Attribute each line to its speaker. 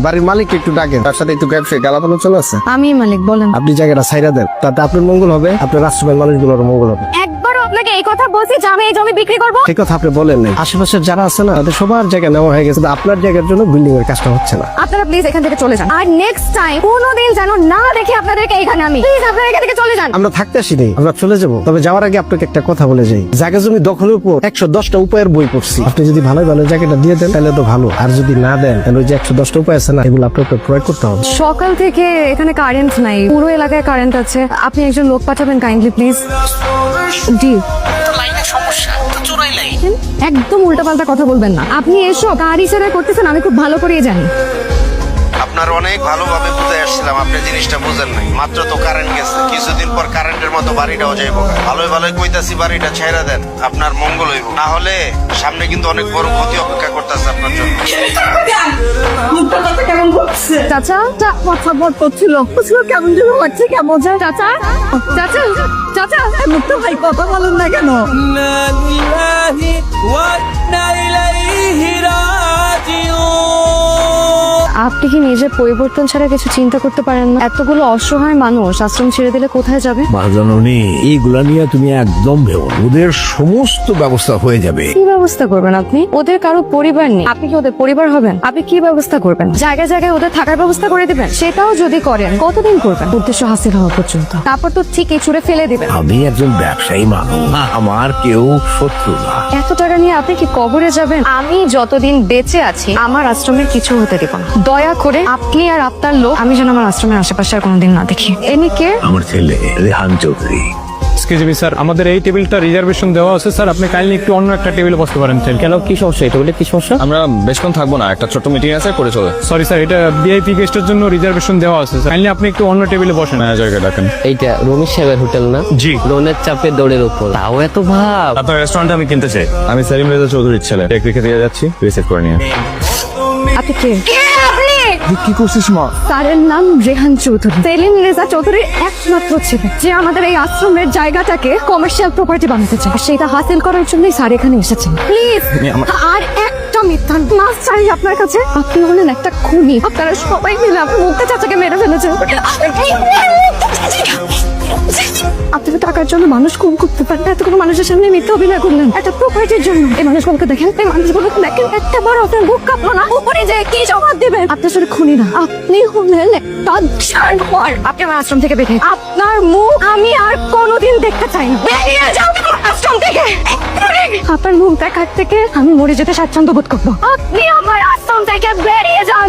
Speaker 1: বাড়ির মালিক একটু ডাকেন, তার সাথে একটু ব্যবসায়ী গালাপ আলোচনা আছে।
Speaker 2: আমি মালিক, বলেন।
Speaker 1: আপনি জায়গাটা ছাইরা দেন, তাতে আপনার মঙ্গল হবে, আপনার রাষ্ট্রের মানুষগুলোর মঙ্গল হবে।
Speaker 2: একবারও আপনাকে এই কথা বলছি যে আমি এই জমি বিক্রি করব?
Speaker 1: সেই কথা আপনি বলেন নাই। আশেপাশের যারা আছে না, তাদের সবার জায়গা নেওয়া হয়ে গেছে, আপনার জায়গার জন্য বিল্ডিং এর কাজটা হচ্ছে না।
Speaker 2: আপনারা প্লিজ এখান থেকে চলে যান, আর নেক্সট টাইম কোনোদিন যেন না দেখি আপনাদেরকে এখানে। আমি প্লিজ আপনারা এখান থেকে চলে যান।
Speaker 1: আমরা থাকতে আসিনি, আমরা চলে যাবো। তবে যাওয়ার আগে আপনাকে একটা কথা বলে যাই, জায়গা জমি দখলের উপর 110টা উপায়ের বই পড়ছি। আপনি যদি ভালো ভালো জায়গাটা দিয়ে দেন তাহলে তো ভালো, আর যদি না দেন তাহলে ওই যে 110টা উপায় আছে না, এগুলো আপনাকে প্রয়োগ করতে হবে।
Speaker 2: সকাল থেকে এখানে কারেন্ট নাই, পুরো এলাকায় কারেন্ট আছে। আপনি একজন লোক পাঠাবেন কাইন্ডলি প্লিজ। জি, একদম উল্টাপাল্টা কথা বলবেন না। আপনি এসব গাড়ি ছাড়া করতেছেন, আমি খুব ভালো করেই জানি।
Speaker 3: আপনার অনেক ভালোভাবে বুঝে আসছিলাম, আপনি জিনিসটা বুঝেন নাই। মাত্র তো কারেন্ট গেছে, কিছুদিন পর কারেন্টের মতো বাড়িটাও যাইব। ভালোই ভালোই কইতাছি বাড়িটা ছেড়ে দেন, আপনার মঙ্গল হইব। না হলে সামনে কিন্তু অনেক বড় ক্ষতি অপেক্ষা করতেছে আপনার জন্য।
Speaker 2: চাচা মাথা বট করছিল, কেমন যেন লাগছে, কেমন যায় চাচা। চাচা চাচা মুক্ত ভাই কথা বলেন না কেন? আপনি কি নিজের পরিবর্তন ছাড়া কিছু চিন্তা করতে পারেন না? এতগুলো অসহায় মানুষ আশ্রম ছেড়ে দিলে কোথায় যাবে?
Speaker 4: মহাজননী, এইগুলা নিয়ে তুমি একদম ভেবো না। ওদের সমস্ত ব্যবস্থা হয়ে যাবে।
Speaker 2: কি ব্যবস্থা করবেন আপনি? ওদের কারো পরিবার নেই, আপনি কি ওদের পরিবার হবেন? আপনি কি ব্যবস্থা করবেন? জায়গায় জায়গায় ওদের থাকার ব্যবস্থা করে দিবেন? সেটাও যদি করেন কতদিন করবেন? উদ্দেশ্য হাসিল হওয়া পর্যন্ত, তারপর তো ঠিক এই ছুড়ে ফেলে দিবেন।
Speaker 4: আমি একজন ব্যবসায়ী মানুষ, আমার কেউ শত্রু না।
Speaker 2: এত টাকা নিয়ে আপনি কি কবরে যাবেন? আমি যতদিন বেঁচে আছি আমার আশ্রমের কিছু হতে দেব না। দয়া করে আপনি আর আপনার লোক আমি যেন আমার আশ্রমের আশেপাশে আর কোনোদিন না দেখি। এনি কে?
Speaker 4: আমার ছেলে Rehan Chowdhury.
Speaker 5: Excuse me sir, আমাদের এই টেবিলটা রিজার্ভেশন দেওয়া আছে স্যার, আপনি কাইন্ডলি একটু অন্য একটা টেবিলে বসতে পারেন।
Speaker 6: কেন, কি সমস্যা? এটা বলে কি সমস্যা?
Speaker 7: আমরা বেশক্ষণ থাকবো না, একটা ছোট মিটিং আছে, করে চলে।
Speaker 5: সরি স্যার, এটা ভিআইপি গেস্টের জন্য রিজার্ভেশন দেওয়া আছে স্যার, কাইন্ডলি আপনি একটু অন্য টেবিলে বসেন।
Speaker 7: ম্যানেজারকে ডাকেন।
Speaker 6: এইটা রমেশ সাহেবের হোটেল না?
Speaker 5: জি।
Speaker 6: লোনের চাপে দৌড়ের উপর, তাও এত ভাব।
Speaker 7: আপনার রেস্টুরেন্টে আমি কিনতে চাই। আমি সেলিম রেজা চৌধুরীর ছেলে, টেক রেখে দিয়ে যাচ্ছি, রিসিভ করে নিয়ে।
Speaker 2: আপনি কে? আপনি
Speaker 7: কি করছিস মা?
Speaker 2: স্যারের নাম রেহান চৌধুরী, সেলিম রেজা চৌধুরীর একমাত্র ছেলে, যে আমাদের এই আশ্রমের জায়গাটাকে কমার্শিয়াল প্রপার্টি বানাতে চায়। আর সেটা হাসিল করার জন্যই স্যার এখানে এসেছেন। প্লিজ আর একটা মিথ্যা মাস চাই আপনার কাছে। আপনি হলেন একটা খুনি, আপনারা সবাই মিলে আপনার মুক্তা চাচাকে মেরে ফেলেছেন। আপনি তো টাকার জন্য মানুষ খুন করতে পারেন, এতগুলো মানুষের সামনে মিথ্যা অভিনয় করলেন একটা প্রপার্টির জন্য। এই মানুষগুলোকে দেখেন, এই মানুষগুলোকে দেখেন, একটা বড় আপনার বুক কাঁপলো না? উপরে যে কি জবাব দেবেন? আপনি আসলে খুনি না, আপনি হলেন একটা জানোয়ার। আপনি আমার আশ্রম থেকে বেরিয়ে, আপনার মুখ আমি আর কোনোদিন দেখতে চাই না। বেরিয়ে যান আমার আশ্রম থেকে। আপনার মুখ দেখার থেকে আমি মরে যেতে স্বাচ্ছন্দ্য বোধ করবো। আপনি আমার আশ্রম থেকে বেরিয়ে যান।